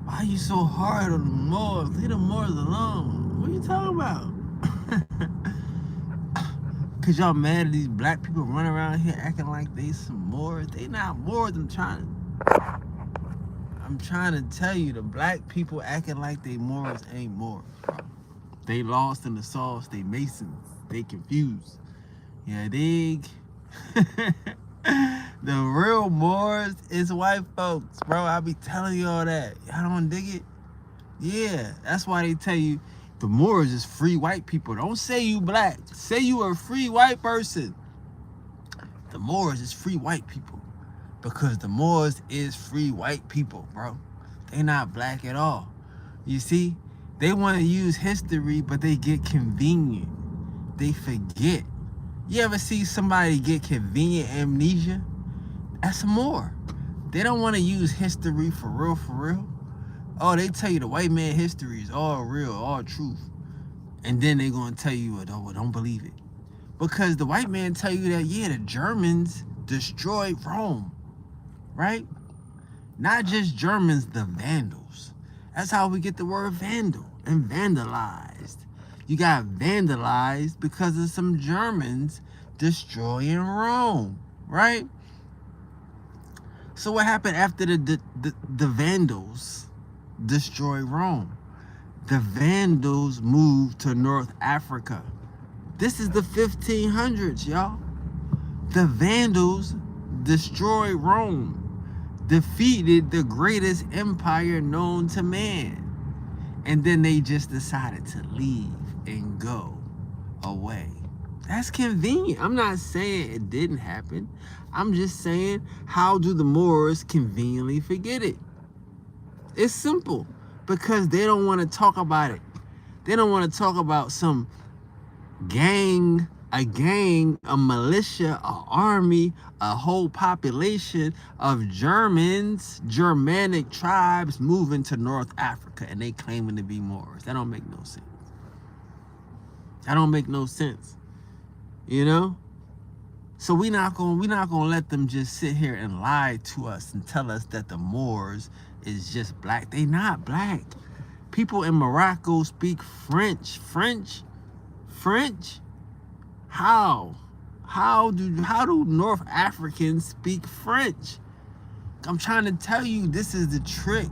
Why are you so hard on the Moors? Leave the Moors alone. What are you talking about? Cause y'all mad at these black people running around here acting like they some Moors. They not Moors. I'm trying to tell you, the black people acting like they Moors ain't Moors, bro. They lost in the sauce. They Masons. They confused. Yeah, dig. The real Moors is white folks, bro. I be telling you all that. Y'all don't dig it? Yeah, that's why they tell you the Moors is free white people. Don't say you black. Say you a free white person. The Moors is free white people. Because the Moors is free white people, bro. They not black at all. You see? They want to use history, but they get convenient. They forget. You ever see somebody get convenient amnesia? That's a Moor. They don't want to use history for real, for real. Oh, they tell you the white man history is all real, all truth. And then they going to tell you, oh, don't believe it. Because the white man tell you that, yeah, the Germans destroyed Rome, right? Not just Germans, the Vandals. That's how we get the word vandal and vandalized. You got vandalized because of some Germans destroying Rome, right? So what happened after the Vandals destroyed Rome? The Vandals moved to North Africa. This is the 1500s, y'all. The Vandals destroyed Rome, defeated the greatest empire known to man. And then they just decided to leave and go away. That's convenient. I'm not saying it didn't happen. I'm just saying, how do the Moors conveniently forget it? It's simple. Because they don't want to talk about it. They don't want to talk about some gang, a militia, an army, a whole population of Germans, Germanic tribes moving to North Africa and they claiming to be Moors. That don't make no sense. That don't make no sense. You know? So we're not gonna let them just sit here and lie to us and tell us that the Moors is just black. They not black. People in Morocco speak French. French? How? How do North Africans speak French? I'm trying to tell you, this is the trick.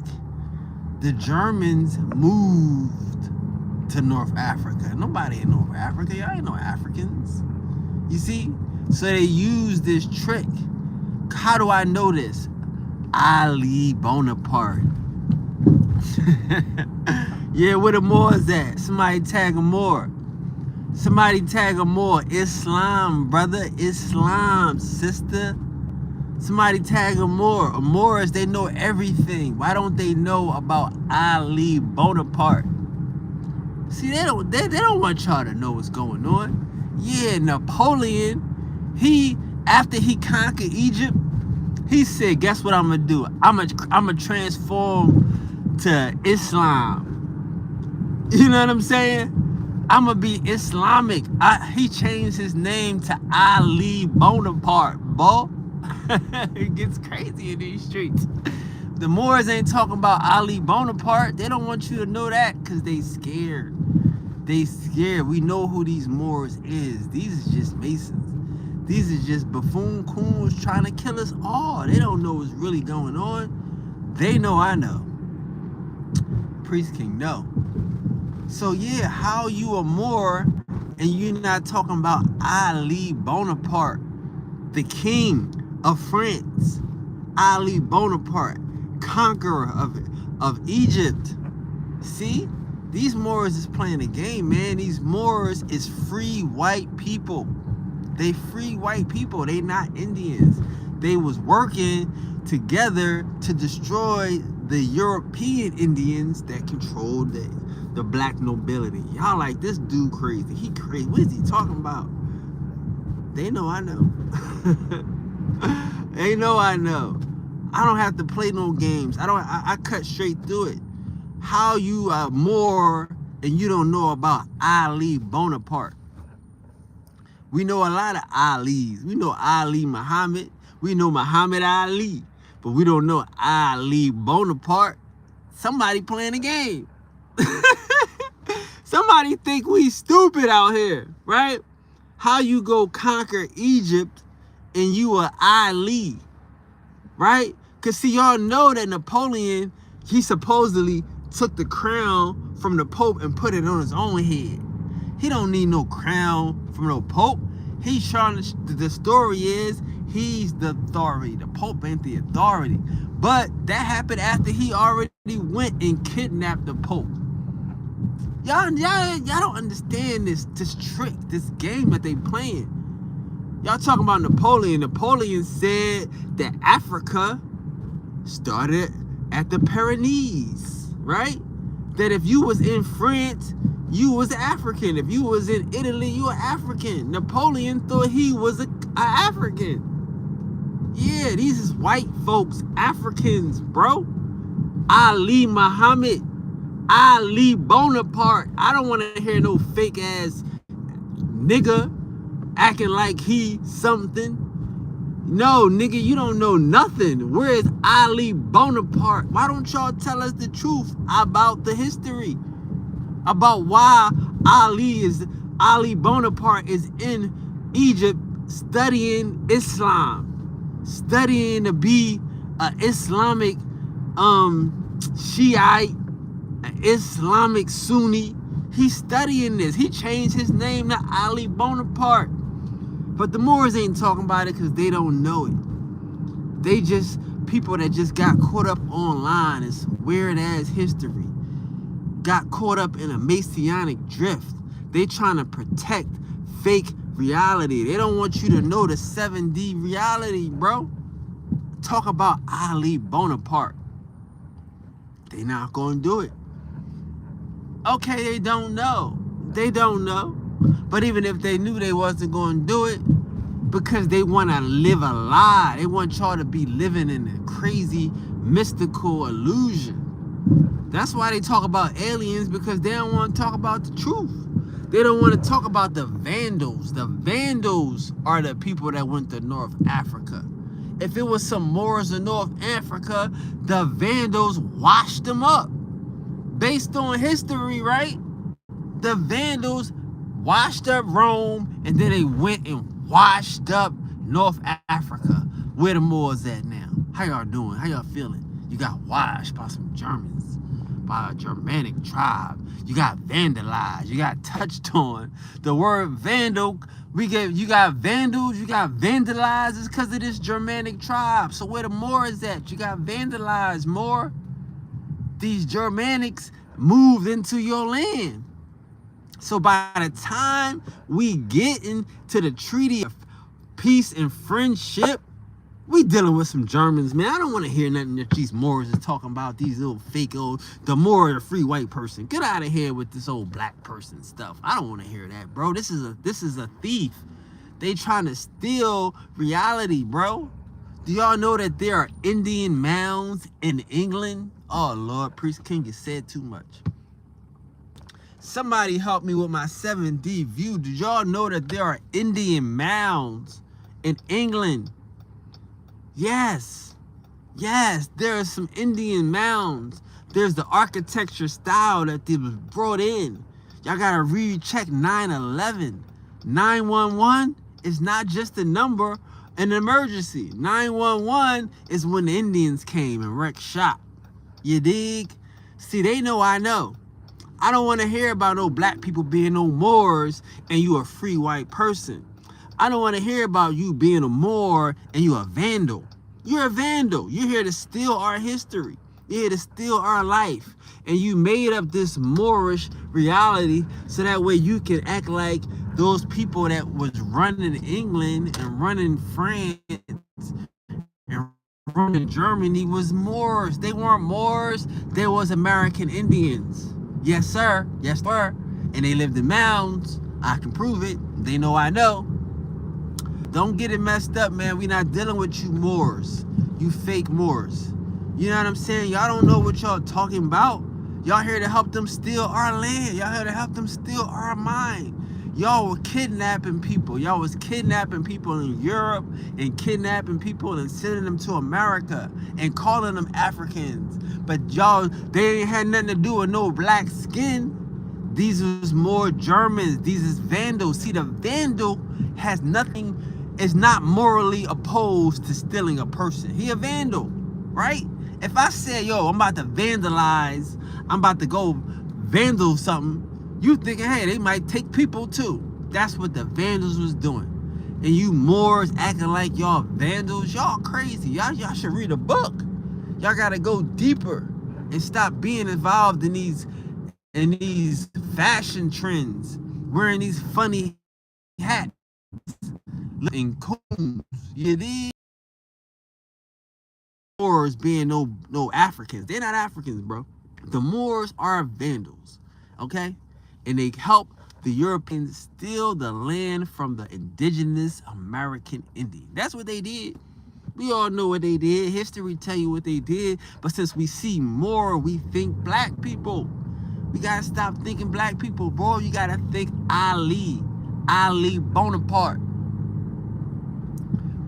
The Germans moved to North Africa. Nobody in North Africa. Y'all ain't no Africans. You see? So they use this trick. How do I know this? Ali Bonaparte. Yeah, where the Moors at? Somebody tag a Moor. Somebody tag a Moor. Islam, brother. Islam, sister. Somebody tag a Moor. Moors, they know everything. Why don't they know about Ali Bonaparte? See, they don't want y'all to know what's going on. Yeah, Napoleon, after he conquered Egypt, he said, guess what I'm gonna do? I'm gonna transform to Islam. You know what I'm saying? I'm gonna be Islamic. He changed his name to Ali Bonaparte, boy. It gets crazy in these streets. The Moors ain't talking about Ali Bonaparte. They don't want you to know that because they scared. They scared. We know who these Moors is. These is just Masons. These is just buffoon coons trying to kill us all. They don't know what's really going on. They know I know. Priest King know. So yeah, how you a Moor and you not talking about Ali Bonaparte, the king of France, Ali Bonaparte, conqueror of Egypt. See? These Moors is playing a game, man. These Moors is free white people. They free white people. They not Indians. They was working together to destroy the European Indians that controlled the black nobility. Y'all like, this dude crazy. He crazy. What is he talking about? They know I know. They know I know. I don't have to play no games. I cut straight through it. How you are Moor and you don't know about Ali Bonaparte? We know a lot of Alis. We know Ali Muhammad. We know Muhammad Ali. But we don't know Ali Bonaparte. Somebody playing a game. Somebody think we stupid out here, right? How you go conquer Egypt and you are Ali, right? Because see, y'all know that Napoleon, he supposedly took the crown from the Pope and put it on his own head. He don't need no crown from no Pope. He's trying to, the story is, he's the authority. The Pope ain't the authority. But that happened after he already went and kidnapped the Pope. Y'all don't understand this trick, this game that they playing. Y'all talking about Napoleon. Napoleon said that Africa started at the Pyrenees, right? That if you was in France, you was African. If you was in Italy, you were African. Napoleon thought he was a African. Yeah, these is white folks, Africans, bro. Ali Muhammad, Ali Bonaparte. I don't want to hear no fake ass nigga acting like he something. No, nigga, you don't know nothing. Where is Ali Bonaparte? Why don't y'all tell us the truth about the history? About why Ali Bonaparte is in Egypt studying Islam, studying to be an Islamic Shiite, an Islamic Sunni. He's studying this. He changed his name to Ali Bonaparte. But the Moors ain't talking about it because they don't know it. They just people that just got caught up online in some weird ass history. Got caught up in a Messianic drift. They trying to protect fake reality. They don't want you to know the 7D reality, bro. Talk about Ali Bonaparte. They not gonna do it. Okay, they don't know. They don't know. But even if they knew they wasn't gonna do it, because they want to live a lie. They want y'all to be living in a crazy mystical illusion. That's why they talk about aliens, because they don't want to talk about the truth. They don't want to talk about the Vandals. The Vandals are the people that went to North Africa. If it was some Moors in North Africa, the Vandals washed them up. Based on history, right? The Vandals washed up Rome, and then they went and washed up North Africa. Where the Moors at now? How y'all doing? How y'all feeling? You got washed by some Germans, by a Germanic tribe. You got vandalized. You got touched on. The word vandal, you got vandals, you got vandalized. It's because of this Germanic tribe. So where the Moors at? You got vandalized, Moor. These Germanics moved into your land. So by the time we get into the Treaty of Peace and Friendship, we dealing with some Germans, man. I don't want to hear nothing that these Moors is talking about, these little fake the Moor, the free white person. Get out of here with this old black person stuff. I don't want to hear that, bro. This is a thief. They trying to steal reality, bro. Do y'all know that there are Indian mounds in England? Oh, Lord, Priest King, you said too much. Somebody help me with my 7D view. Did y'all know that there are Indian mounds in England? Yes. Yes, there are some Indian mounds. There's the architecture style that they was brought in. Y'all gotta recheck 9/11. 911 is not just a number, an emergency. 911 is when the Indians came and wrecked shop. You dig? See, they know I know. I don't want to hear about no black people being no Moors and you a free white person. I don't want to hear about you being a Moor and you a Vandal. You're a Vandal. You're here to steal our history. You're here to steal our life. And you made up this Moorish reality so that way you can act like those people that was running England and running France and running Germany was Moors. They weren't Moors. They was American Indians. Yes, sir. Yes, sir. And they lived in mounds. I can prove it. They know I know. Don't get it messed up, man. We not dealing with you Moors. You fake Moors. You know what I'm saying? Y'all don't know what y'all talking about. Y'all here to help them steal our land. Y'all here to help them steal our mind. Y'all were kidnapping people. Y'all was kidnapping people in Europe and kidnapping people and sending them to America and calling them Africans. But y'all, they ain't had nothing to do with no black skin. These was more Germans. These is Vandals. See, the Vandal has nothing, is not morally opposed to stealing a person. He a Vandal, right? If I say, yo, I'm about to vandalize, I'm about to go vandal something, you thinking, hey, they might take people too. That's what the Vandals was doing. And you Moors acting like y'all Vandals, y'all crazy. Y'all should read a book. Y'all gotta go deeper and stop being involved in these fashion trends, wearing these funny hats and coons. You dig? Moors being no Africans. They're not Africans, bro. The Moors are Vandals, okay? And they help the Europeans steal the land from the indigenous American Indian. That's what they did. We all know what they did. History tell you what they did. But since we see more, we think black people. We gotta stop thinking black people, bro. You gotta think Ali Bonaparte.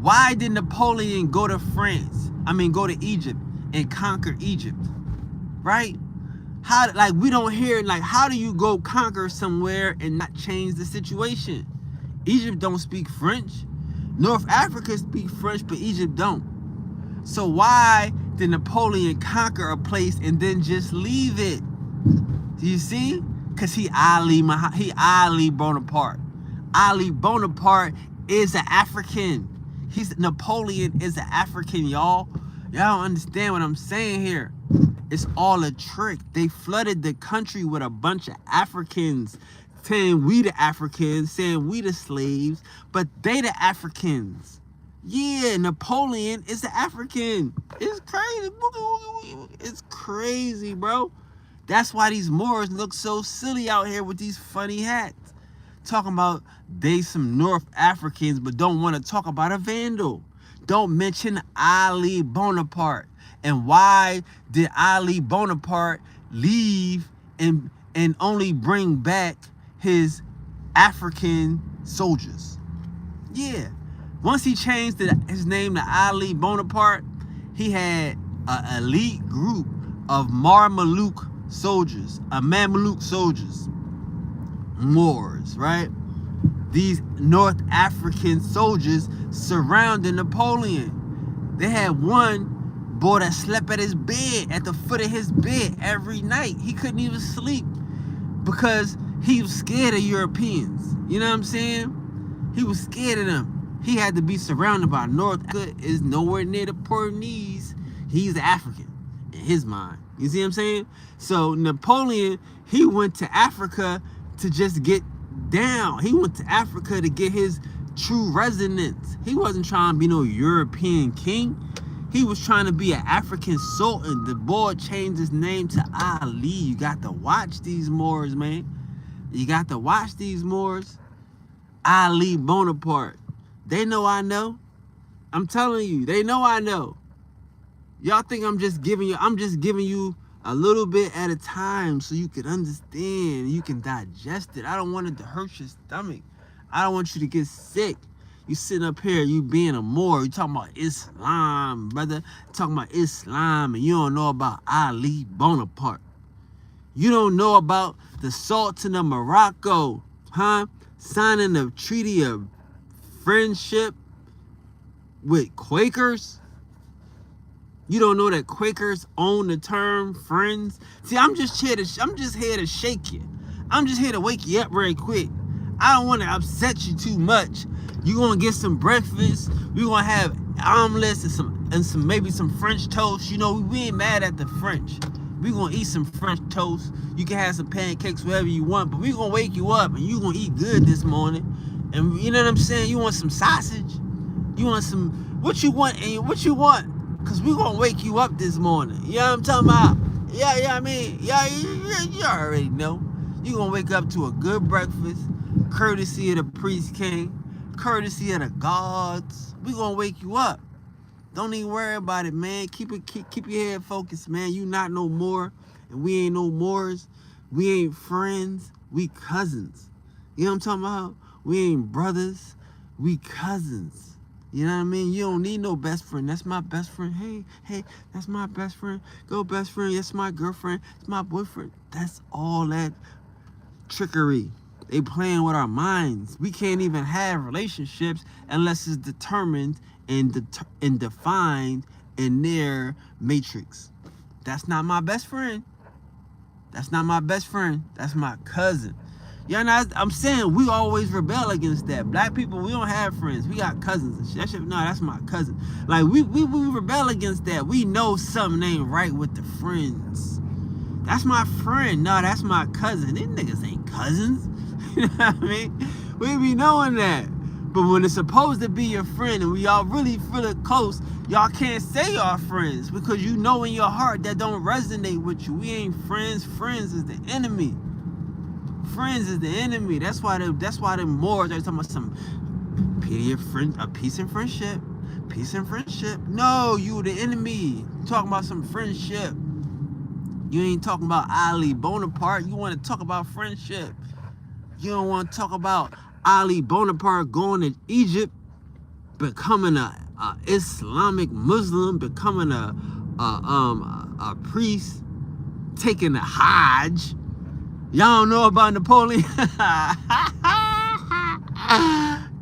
Why did Napoleon go to France? Go to Egypt and conquer Egypt, right? How, like, we don't hear, like, how do you go conquer somewhere and not change the situation? Egypt don't speak French. North Africa speak French, but Egypt don't. So why did Napoleon conquer a place and then just leave it? Do you see? Because he Ali Bonaparte. Ali Bonaparte is an African. Napoleon is an African, y'all. Y'all don't understand what I'm saying here. It's all a trick. They flooded the country with a bunch of Africans, saying we the Africans, saying we the slaves, but they the Africans. Yeah, Napoleon is an African. It's crazy. It's crazy, bro. That's why these Moors look so silly out here with these funny hats. Talking about they some North Africans, but don't want to talk about a Vandal. Don't mention Ali Bonaparte. And why did Ali Bonaparte leave and only bring back his African soldiers? Yeah. Once he changed his name to Ali Bonaparte, he had an elite group of Mamluk soldiers, Moors, right? These North African soldiers surrounded Napoleon. They had one boy that slept at his bed, at the foot of his bed every night. He couldn't even sleep because he was scared of Europeans. You know what I'm saying? He was scared of them. He had to be surrounded by North Africa. Is nowhere near the Portuguese. He's African in his mind. You see what I'm saying? So Napoleon, he went to Africa to just get down. He went to Africa to get his true resonance. He wasn't trying to be no European king. He was trying to be an African sultan. The boy changed his name to Ali. You got to watch these Moors, man. You got to watch these Moors. Ali Bonaparte. They know I know. I'm telling you, they know I know. Y'all think I'm just giving you a little bit at a time so you can understand, you can digest it. I don't want it to hurt your stomach. I don't want you to get sick. You sitting up here, you being a Moor, you talking about Islam, brother. Talking about Islam, and you don't know about Ali Bonaparte. You don't know about the Sultan of Morocco, huh? Signing the Treaty of Friendship with Quakers. You don't know that Quakers own the term friends. See, I'm just here to shake you. I'm just here to wake you up very quick. I don't want to upset you too much. You gonna get some breakfast. We gonna have omelets and some maybe some French toast. You know, we ain't mad at the French. We gonna eat some French toast. You can have some pancakes, whatever you want, but we gonna wake you up and you gonna eat good this morning. And you know what I'm saying? You want some sausage? You want some, what you want? Cause we gonna wake you up this morning. You know what I'm talking about? Yeah, I mean, you already know. You gonna wake up to a good breakfast, courtesy of the priest king, courtesy of the gods. We gonna wake you up. Don't even worry about it, man. Keep your head focused, man. You not no more, and we ain't no Moors. We ain't friends. We cousins. You know what I'm talking about? We ain't brothers. We cousins. You know what I mean? You don't need no best friend. That's my best friend. Hey, that's my best friend. Go best friend. That's my girlfriend. It's my boyfriend. That's all that trickery. They playing with our minds. We can't even have relationships unless it's determined and defined in their matrix. That's not my best friend. That's not my best friend. That's my cousin. You know, I'm saying we always rebel against that. Black people, we don't have friends. We got cousins and shit. That shit, no, that's my cousin. Like, we rebel against that. We know something ain't right with the friends. That's my friend. No, that's my cousin. These niggas ain't cousins. You know what I mean? We be knowing that. But when it's supposed to be your friend and we all really feel it close, y'all can't say y'all friends because you know in your heart that don't resonate with you. We ain't friends. Friends is the enemy. Friends is the enemy. That's why the Moors are talking about some peace and friendship. Peace and friendship. No, you the enemy. You talking about some friendship. You ain't talking about Ali Bonaparte. You want to talk about friendship. You don't want to talk about Ali Bonaparte going to Egypt, becoming a Islamic Muslim, becoming a priest, taking a Hajj. Y'all don't know about Napoleon?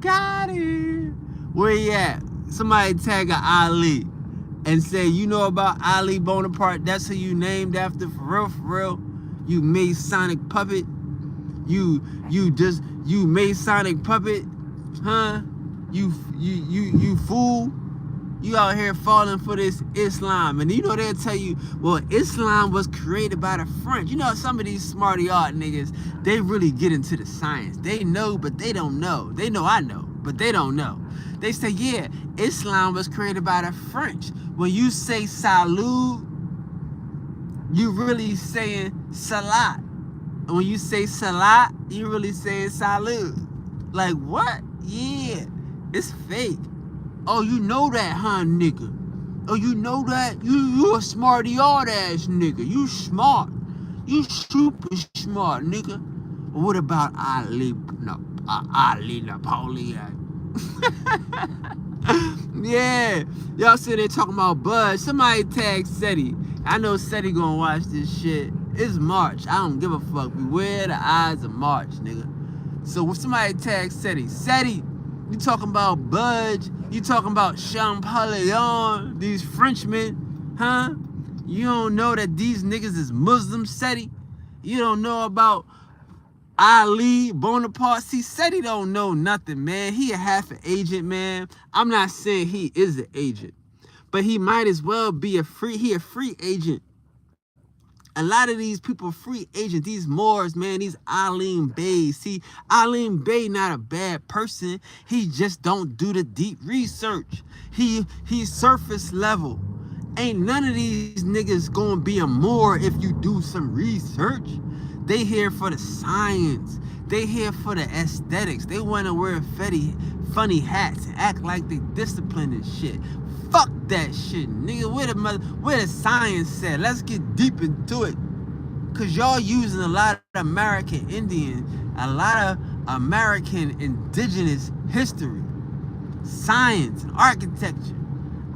Got it. Where he at? Somebody tag a Ali and say, you know about Ali Bonaparte? That's who you named after, for real. You Masonic puppet. You Masonic puppet, huh? You fool. You out here falling for this Islam. And you know they'll tell you, well, Islam was created by the French. You know, some of these smarty art niggas, they really get into the science. They know, but they don't know. They know I know, but they don't know. They say, yeah, Islam was created by the French. When you say salud, you really saying salat. And when you say salat, you really saying salud. Like, what? Yeah, it's fake. Oh, you know that, huh, nigga? Oh, you know that? You a smarty art ass nigga. You smart. You super smart, nigga. What about Ali Napoleon? Yeah. Y'all sitting there talking about Bud. Somebody tag Seti. I know Seti gonna watch this shit. It's March. I don't give a fuck. Beware the eyes of March, nigga. So when somebody tag Seti, you talking about Budge, you talking about Champollion, these Frenchmen, huh? You don't know that these niggas is Muslim, Seti? You don't know about Ali Bonaparte? See, Seti don't know nothing, man. He a half an agent, man. I'm not saying he is an agent, but he might as well be a free agent. A lot of these people free agent, these Moors, man, these Alim Beys. See, Alim Bey not a bad person. He just don't do the deep research. He's surface level. Ain't none of these niggas gonna be a Moor if you do some research. They here for the science. They here for the aesthetics. They want to wear funny hats and act like they disciplined and shit. Fuck that shit, nigga. Where the science at? Let's get deep into it. Cause y'all using a lot of American Indian, a lot of American indigenous history, science, and architecture.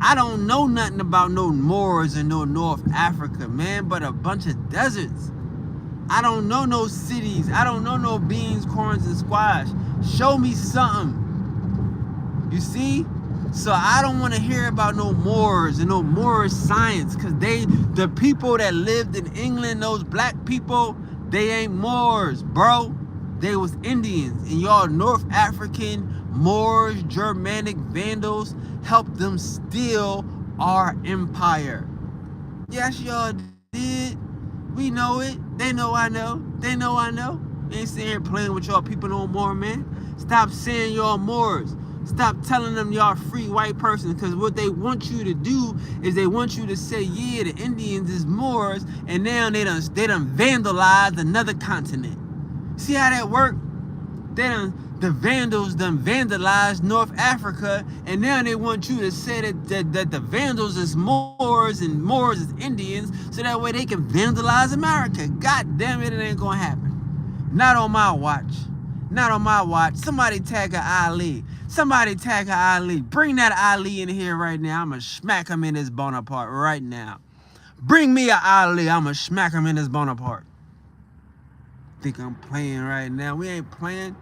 I don't know nothing about no Moors and no North Africa, man, but a bunch of deserts. I don't know no cities. I don't know no beans, corns, and squash. Show me something. You see? So I don't want to hear about no Moors and no Moorish science, because the people that lived in England, those black people, they ain't Moors, bro. They was Indians. And y'all North African, Moors, Germanic Vandals helped them steal our empire. Yes, y'all did. We know it. They know I know. They know I know. Ain't sitting here playing with y'all people no more, man. Stop saying y'all Moors. Stop telling them y'all free white person, because what they want you to do is they want you to say, yeah, the Indians is Moors, and now they done vandalized another continent. See how that worked? The Vandals done vandalized North Africa, and now they want you to say that the Vandals is Moors and Moors is Indians, so that way they can vandalize America. God damn it, it ain't gonna happen. Not on my watch. Not on my watch. Somebody tag a Ali. Somebody tag Ali. Bring that Ali in here right now. I'ma smack him in his Bonaparte right now. Bring me a Ali. I'ma smack him in his Bonaparte. Think I'm playing right now? We ain't playing.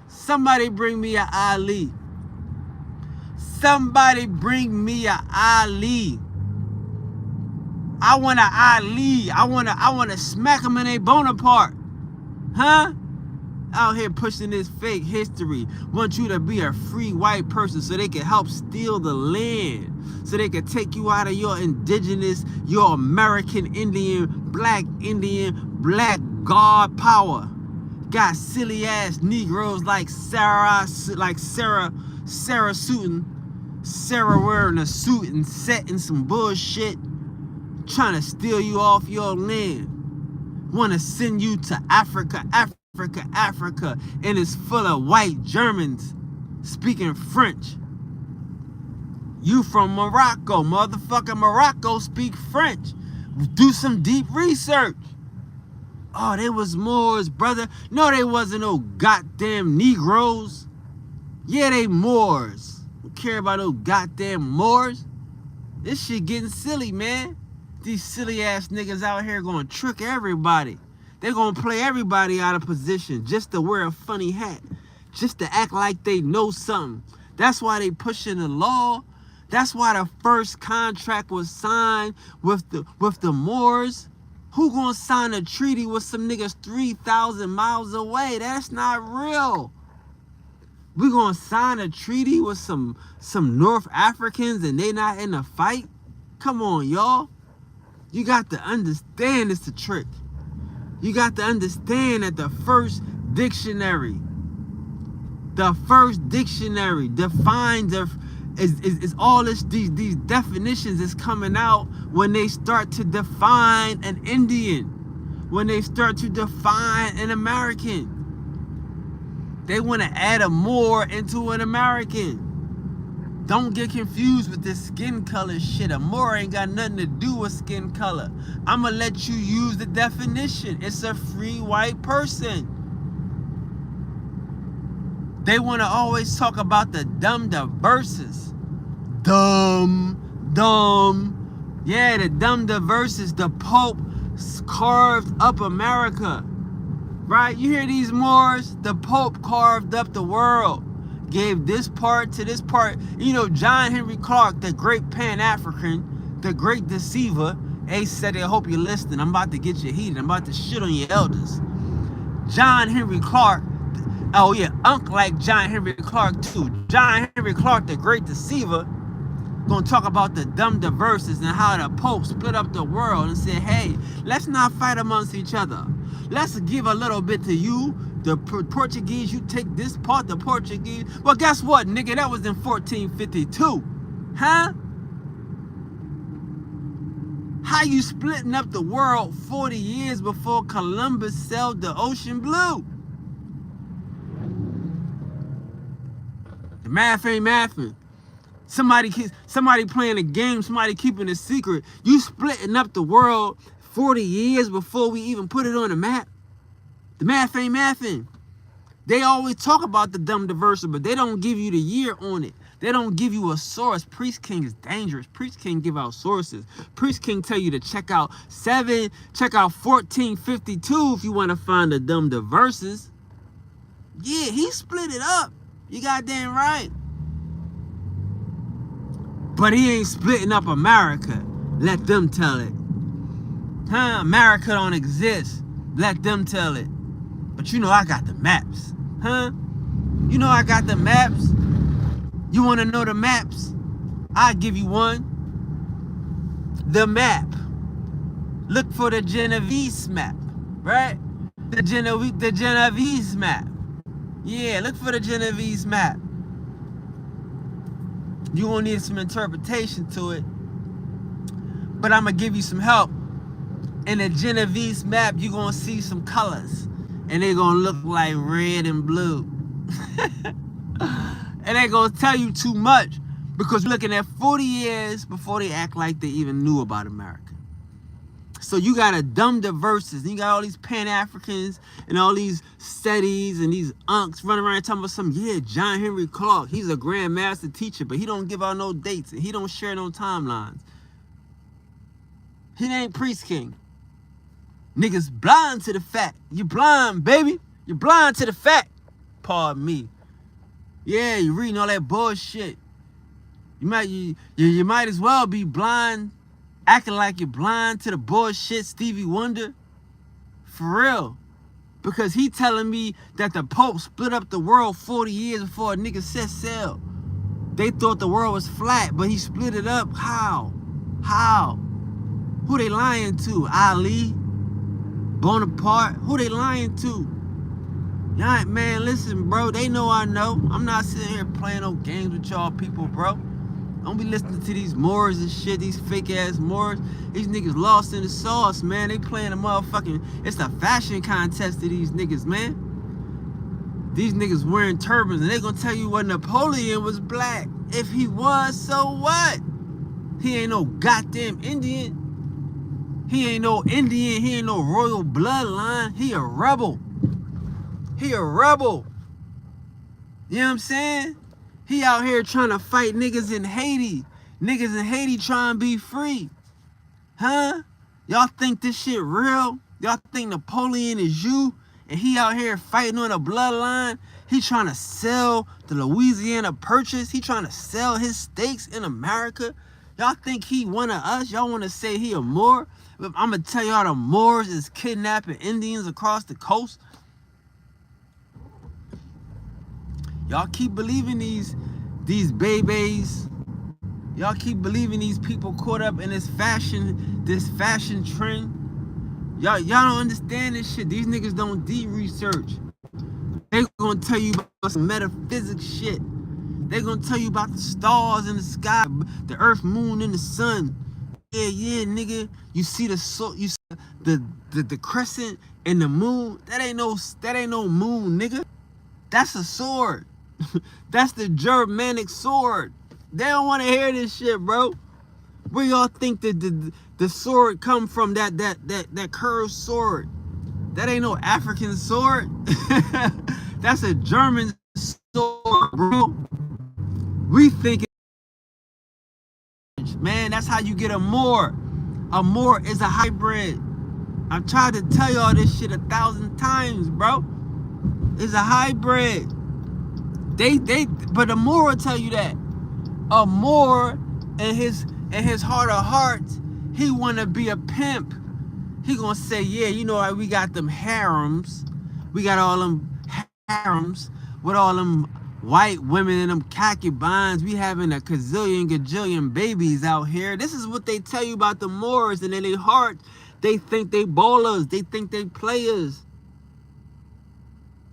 Somebody bring me a Ali. Somebody bring me a Ali. I want a Ali. I wanna smack him in a Bonaparte. Huh? Out here pushing this fake history. Want you to be a free white person so they can help steal the land. So they can take you out of your indigenous, your American Indian, black God power. Got silly ass Negroes like Sarah wearing a suit and setting some bullshit, trying to steal you off your land. Want to send you to Africa, and it's full of white Germans speaking French. You from Morocco, motherfucking Morocco speak French. Do some deep research. Oh, they was Moors, brother. No, they wasn't no goddamn Negroes. Yeah, they Moors. Don't care about no goddamn Moors. This shit getting silly, man. These silly ass niggas out here gonna trick everybody. They're gonna play everybody out of position just to wear a funny hat, just to act like they know something. That's why they pushing the law. That's why the first contract was signed with the Moors. Who gonna sign a treaty with some niggas 3,000 miles away? That's not real. We gonna sign a treaty with some North Africans and they not in the fight? Come on, y'all. You got to understand it's a trick. You got to understand that the first dictionary defines is all these definitions is coming out when they start to define an Indian, when they start to define an American. They want to add a Moor into an American. Don't get confused with this skin color shit. A Moor ain't got nothing to do with skin color. I'ma let you use the definition. It's a free white person. They want to always talk about the Dumb Diversus. Dumb. Yeah, the Dumb Diversus. The Pope carved up America. Right? You hear these Moors? The Pope carved up the world. Gave this part to this part. You know, John Henry Clark, the great Pan-African, the great deceiver. Ace said, I hope you're listening. I'm about to get you heated. I'm about to shit on your elders. John Henry Clark. Oh yeah, like John Henry Clark too. John Henry Clark, the great deceiver, gonna talk about the Dumb Diversus and how the Pope split up the world and said, hey, let's not fight amongst each other. Let's give a little bit to you, the Portuguese. You take this part, the Portuguese. Well, guess what, nigga? That was in 1452. Huh? How you splitting up the world 40 years before Columbus sailed the ocean blue? The math ain't mathing. Somebody playing a game, somebody keeping a secret. You splitting up the world 40 years before we even put it on the map. The math ain't mathing. They always talk about the Dumb Diversus, but they don't give you the year on it. They don't give you a source. Priest King is dangerous. Priest King give out sources. Priest King tell you to check out 1452 if you want to find the Dumb Diversus. Yeah, he split it up. You goddamn right. But he ain't splitting up America. Let them tell it. Huh? America don't exist. Let them tell it. But you know I got the maps. Huh? You know I got the maps. You want to know the maps? I'll give you one. The map. Look for the Genovese map. Right? The Genovese map. Yeah, look for the Genovese map. You gonna need some interpretation to it. But I'm gonna give you some help. In the Genovese map, you're gonna see some colors. And they're gonna look like red and blue. And they gonna tell you too much. Because you're looking at 40 years before they act like they even knew about America. So you got a Dumb Diversus. You got all these Pan-Africans and all these studies and these unks running around talking about something. Yeah, John Henry Clark, he's a Grand Master teacher, but he don't give out no dates and he don't share no timelines. He ain't Priest King. Niggas blind to the fact. You blind, baby. You're blind to the fact. Pardon me. Yeah, you reading all that bullshit. You might as well be blind, acting like you're blind to the bullshit Stevie Wonder. For real. Because he telling me that the Pope split up the world 40 years before a nigga set sail. They thought the world was flat, but he split it up. How? How? Who they lying to? Ali Bonaparte? Who they lying to? Y'all, man, listen, bro. They know I know. I'm not sitting here playing no games with y'all people, bro. Don't be listening to these Moors and shit, these fake-ass Moors. These niggas lost in the sauce, man. They playing a motherfucking... It's a fashion contest to these niggas, man. These niggas wearing turbans, and they gonna tell you what Napoleon was black. If he was, so what? He ain't no goddamn Indian. He ain't no Indian. He ain't no royal bloodline. He a rebel. He a rebel. You know what I'm saying? He out here trying to fight niggas in Haiti. Niggas in Haiti trying to be free. Huh? Y'all think this shit real? Y'all think Napoleon is you? And he out here fighting on a bloodline? He trying to sell the Louisiana Purchase? He trying to sell his stakes in America? Y'all think he one of us? Y'all want to say he a Moor? I'm going to tell y'all the Moors is kidnapping Indians across the coast. Y'all keep believing these babies. Y'all keep believing these people caught up in this fashion trend. Y'all don't understand this shit. These niggas don't deep research. They gonna tell you about some metaphysics shit. They gonna tell you about the stars in the sky, the earth, moon, and the sun. Yeah, nigga. You see the crescent and the moon. That ain't no moon, nigga. That's a sword. That's the Germanic sword. They don't want to hear this shit, bro. Where y'all think that the sword come from? That curved sword. That ain't no African sword. That's a German sword, bro. We think, man, that's how you get a Moor. A Moor is a hybrid. I've tried to tell y'all this shit 1,000 times, bro. It's a hybrid. But a Moor will tell you that. A Moor in his heart of hearts, he wanna be a pimp. He gonna say, yeah, you know, we got them harems. We got all them harems with all them white women and them concubines. We having a gajillion babies out here. This is what they tell you about the Moors, and in their heart, they think they ballers. They think they players.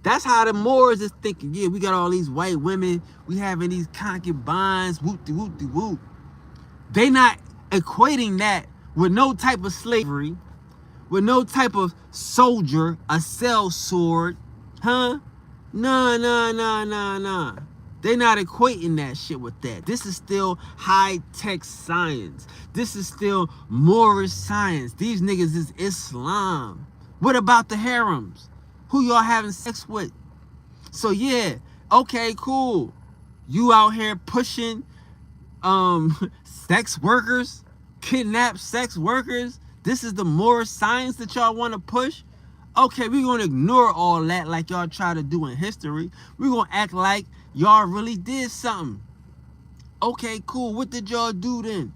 That's how the Moors is thinking. Yeah, we got all these white women. We having these concubines. Whoop-de-whoop-de-whoop. They not equating that with no type of slavery, with no type of soldier, a cell sword. Huh? Nah. They not equating that shit with that. This is still high-tech science. This is still Moorish science. These niggas is Islam. What about the harems? Who y'all having sex with? So yeah, okay, cool. You out here pushing sex workers, kidnap sex workers. This is the Moor science that y'all want to push? Okay, we're going to ignore all that like y'all try to do in history. We're going to act like y'all really did something. Okay, cool. What did y'all do then?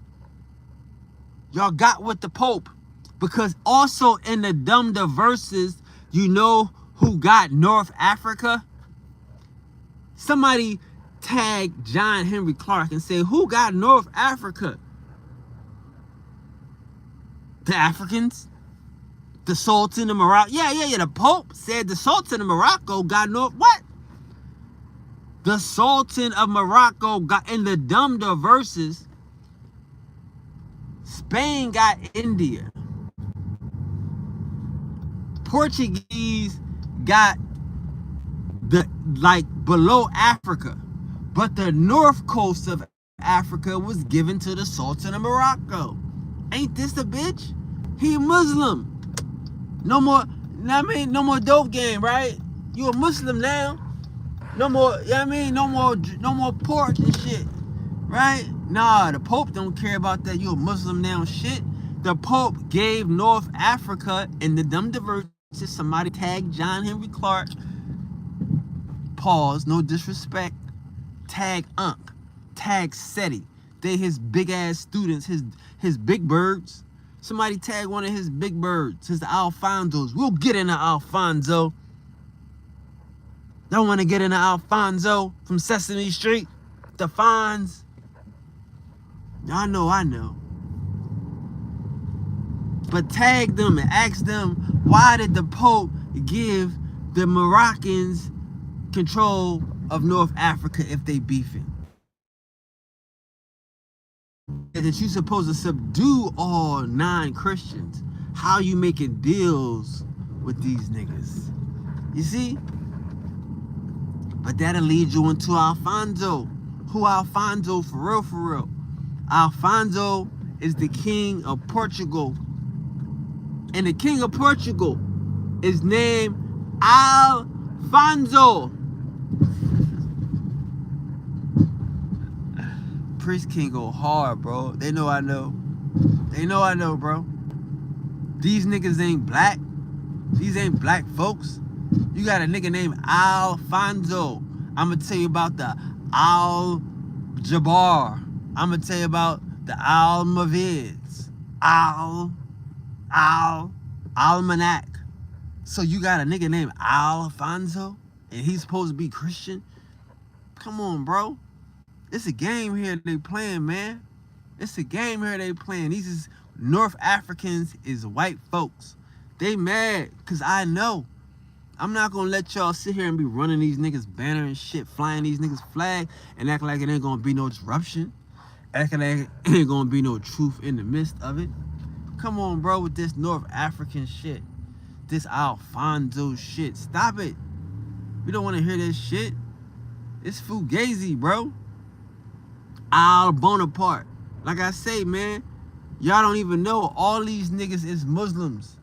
Y'all got with the Pope. Because also in the Dumb Diversus, you know who got North Africa? Somebody tag John Henry Clark and say, who got North Africa? The Africans? The Sultan of Morocco? Yeah. The Pope said the Sultan of Morocco got North... What? The Sultan of Morocco got... In the Dumb Diversus, Spain got India. Portuguese got the below Africa, but the north coast of Africa was given to the Sultan of Morocco. Ain't this a bitch? He Muslim. No more, I mean, no more dope game, right? You a Muslim now. No more, you know what I mean? No more pork and shit, right? Nah, the Pope don't care about that. You a Muslim now shit. The Pope gave North Africa in the Dumb Diversus, somebody tagged John Henry Clark, pause, no disrespect, tag Unc, tag SETI. They his big ass students, his big birds. Somebody tag one of his big birds, his Alfonsos. We'll get into Alfonso. Don't want to get into Alfonso from Sesame Street. The Fonz. I know. But tag them and ask them, why did the Pope give the Moroccans control of North Africa if they beefing? That you supposed to subdue all non-Christians. How you making deals with these niggas? You see? But that'll lead you into Alfonso. Who Alfonso for real? Alfonso is the king of Portugal. And the king of Portugal is named Alfonso. Priest can go hard, bro. They know I know. They know I know, bro. These niggas ain't black. These ain't black folks. You got a nigga named Alfonso. I'm going to tell you about the Al-Jabbar. I'm going to tell you about the Almoravids. Almanac. So you got a nigga named Alfonso and he's supposed to be Christian? Come on, bro. It's a game here they playing, man. It's a game here they playing. These is North Africans is white folks. They mad because I know. I'm not gonna let y'all sit here and be running these niggas banner and shit, flying these niggas flag and acting like it ain't gonna be no disruption. Acting like it ain't gonna be no truth in the midst of it. Come on, bro, with this North African shit. This Alfonso shit. Stop it. We don't want to hear this shit. It's fugazi, bro. Ali Bonaparte. Like I say, man, y'all don't even know all these niggas is Muslims.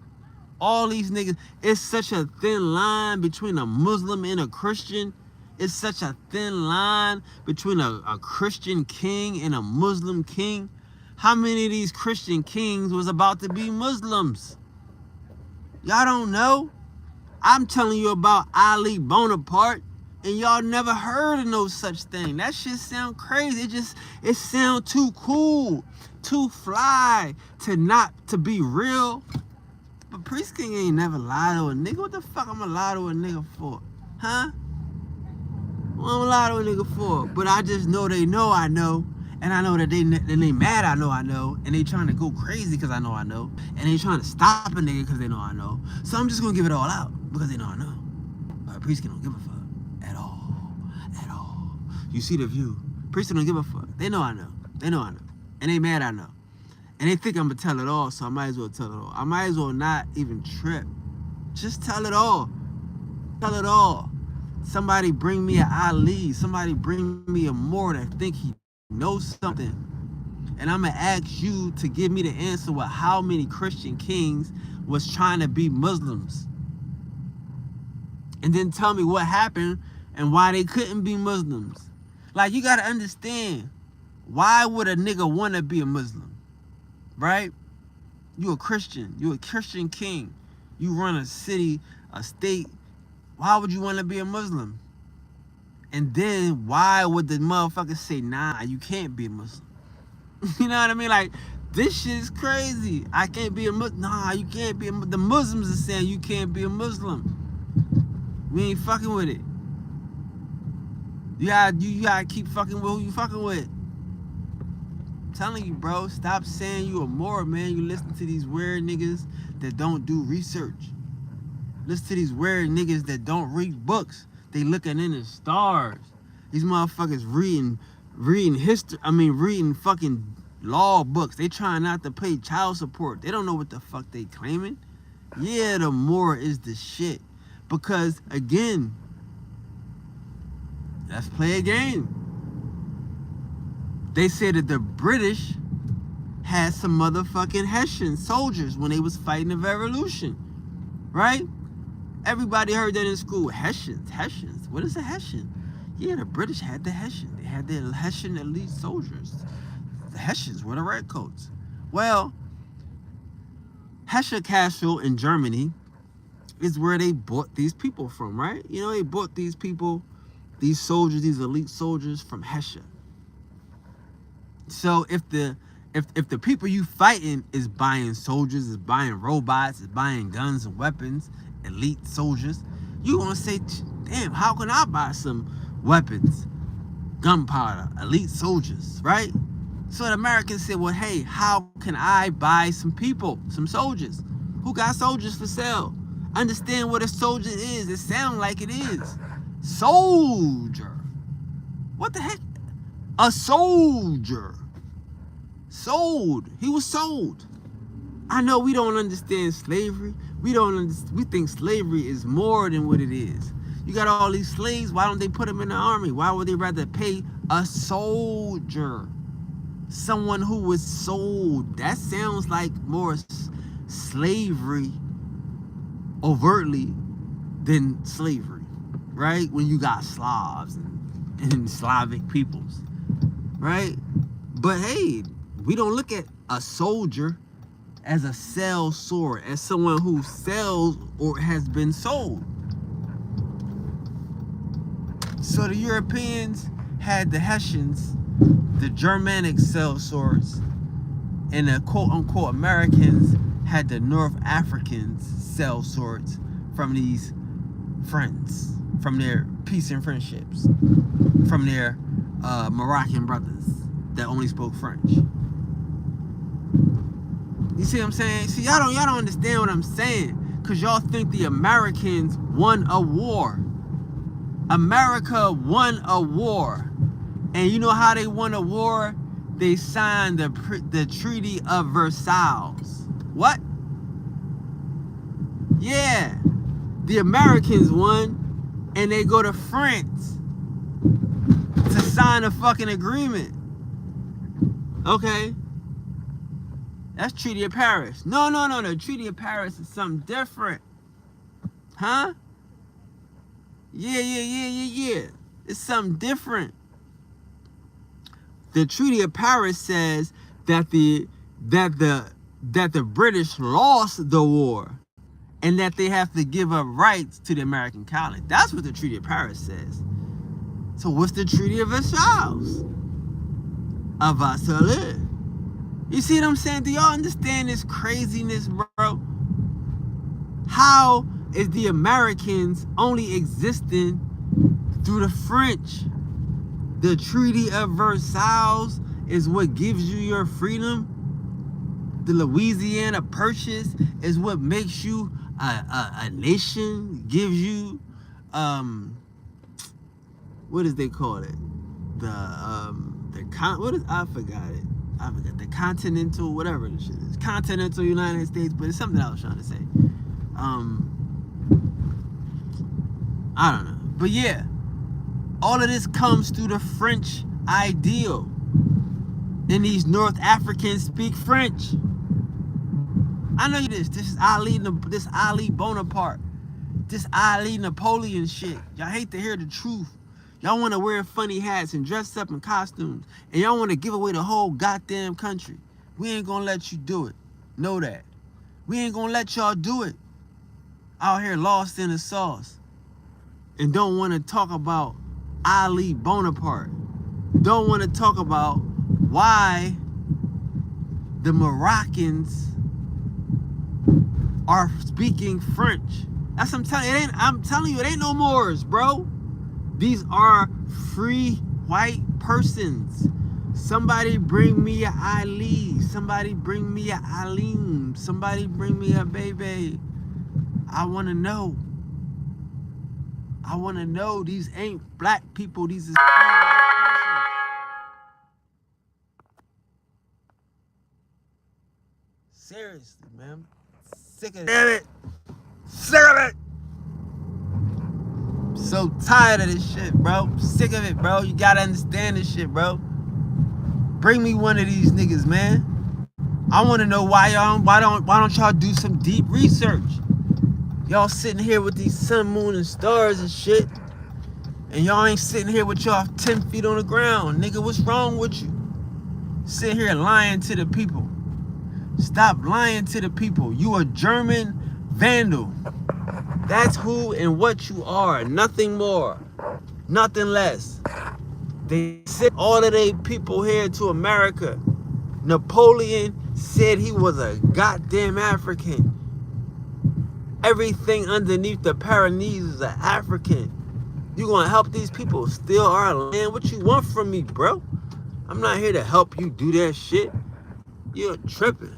All these niggas, it's such a thin line between a Muslim and a Christian. It's such a thin line between a Christian king and a Muslim king. How many of these Christian kings was about to be Muslims? Y'all don't know? I'm telling you about Ali Bonaparte, and y'all never heard of no such thing. That shit sound crazy. It sound too cool, too fly to be real. But Priest King ain't never lied to a nigga. What the fuck I'ma lie to a nigga for? Huh? What I'ma lie to a nigga for? But I just know they know I know. And I know that they mad I know. And they trying to go crazy because I know. And they trying to stop a nigga because they know I know. So I'm just going to give it all out because they know I know. But Priest King don't give a fuck. At all. You see the view. Priest don't give a fuck. They know I know. And they mad I know. And they think I'm going to tell it all, so I might as well tell it all. I might as well not even trip. Just tell it all. Tell it all. Somebody bring me an Ali. Somebody bring me a Moor that think he knows something. And I'm going to ask you to give me the answer with how many Christian kings was trying to be Muslims. And then tell me what happened and why they couldn't be Muslims. Like, you got to understand, why would a nigga want to be a Muslim? Right? You a Christian. You a Christian king. You run a city, a state. Why would you want to be a Muslim? And then why would the motherfucker say, nah, you can't be a Muslim? You know what I mean? Like, this shit is crazy. I can't be a Muslim. Nah, you can't be a Muslim. The Muslims are saying you can't be a Muslim. We ain't fucking with it. You gotta keep fucking with who you fucking with. I'm telling you, bro, stop saying you a Moor, man. You listen to these weird niggas that don't do research. Listen to these weird niggas that don't read books. They looking in the stars. These motherfuckers reading history. Reading fucking law books. They trying not to pay child support. They don't know what the fuck they claiming. Yeah, the Moor is the shit. Because, again, let's play a game. They say that the British had some motherfucking Hessian soldiers when they was fighting the revolution, right? Everybody heard that in school. Hessians. What is a Hessian? Yeah, the British had the Hessian. They had their Hessian elite soldiers. The Hessians were the redcoats. Well, Hesse Castle in Germany is where they bought these people from, right? You know, they bought these people, these soldiers, these elite soldiers from Hesse. So if the people you fighting is buying soldiers, is buying robots, is buying guns and weapons, elite soldiers, you gonna say, damn, how can I buy some weapons, gunpowder, elite soldiers, right? So the Americans said, well, hey, how can I buy some people, some soldiers? Who got soldiers for sale? Understand what a soldier is. It sounds like it is. Soldier. What the heck? A soldier. Sold. He was sold. I know we don't understand slavery. We think slavery is more than what it is. You got all these slaves. Why don't they put them in the army? Why would they rather pay a soldier? Someone who was sold. That sounds like more slavery overtly than slavery, right? When you got Slavs and Slavic peoples, right? But hey, we don't look at a soldier as a sell sword, as someone who sells or has been sold. So the Europeans had the Hessians, the Germanic sell swords, and the quote-unquote Americans had the North Africans sell swords from these friends, from their peace and friendships, from their Moroccan brothers that only spoke French. You see what I'm saying? See, y'all don't understand what I'm saying, because y'all think the Americans won a war. America won a war. And you know how they won a war? They signed the Treaty of Versailles. What? Yeah. The Americans won, and they go to France to sign a fucking agreement. Okay? That's Treaty of Paris. No. The Treaty of Paris is something different. Huh? Yeah. It's something different. The Treaty of Paris says that the British lost the war and that they have to give up rights to the American colony. That's what the Treaty of Paris says. So what's the Treaty of Versailles? Of Versailles. You see what I'm saying? Do y'all understand this craziness, bro? How is the Americans only existing through the French? The Treaty of Versailles is what gives you your freedom. The Louisiana Purchase is what makes you a nation. Gives you what is they call it? I forgot the continental, whatever this shit is. Continental United States, but it's something I was trying to say. I don't know. But yeah. All of this comes through the French ideal. And these North Africans speak French. I know this. This is Ali Bonaparte. This Ali Napoleon shit. Y'all hate to hear the truth. Y'all want to wear funny hats and dress up in costumes. And y'all want to give away the whole goddamn country. We ain't gonna let you do it. Know that. We ain't gonna let y'all do it. Out here lost in the sauce. And don't want to talk about Ali Bonaparte. Don't want to talk about why the Moroccans are speaking French. That's what I'm telling you. I'm telling you, it ain't no Moors, bro. These are free white persons. Somebody bring me a Ali. Somebody bring me a Alim. Somebody bring me a baby. I want to know. I want to know. These ain't black people. These is free white persons. Seriously, man. Sick of it. Damn it. Sick of it. So tired of this shit, bro. Sick of it, bro. You gotta understand this shit, bro. Bring me one of these niggas, man. I want to know why don't y'all do some deep research? Y'all sitting here with these sun, moon, and stars and shit, and y'all ain't sitting here with y'all 10 feet on the ground. Nigga, what's wrong with you? Sitting here lying to the people. Stop lying to the people. You a German vandal. That's who and what you are. Nothing more. Nothing less. They sent all of their people here to America. Napoleon said he was a goddamn African. Everything underneath the Pyrenees is an African. You gonna help these people steal our land? What you want from me, bro? I'm not here to help you do that shit. You're tripping.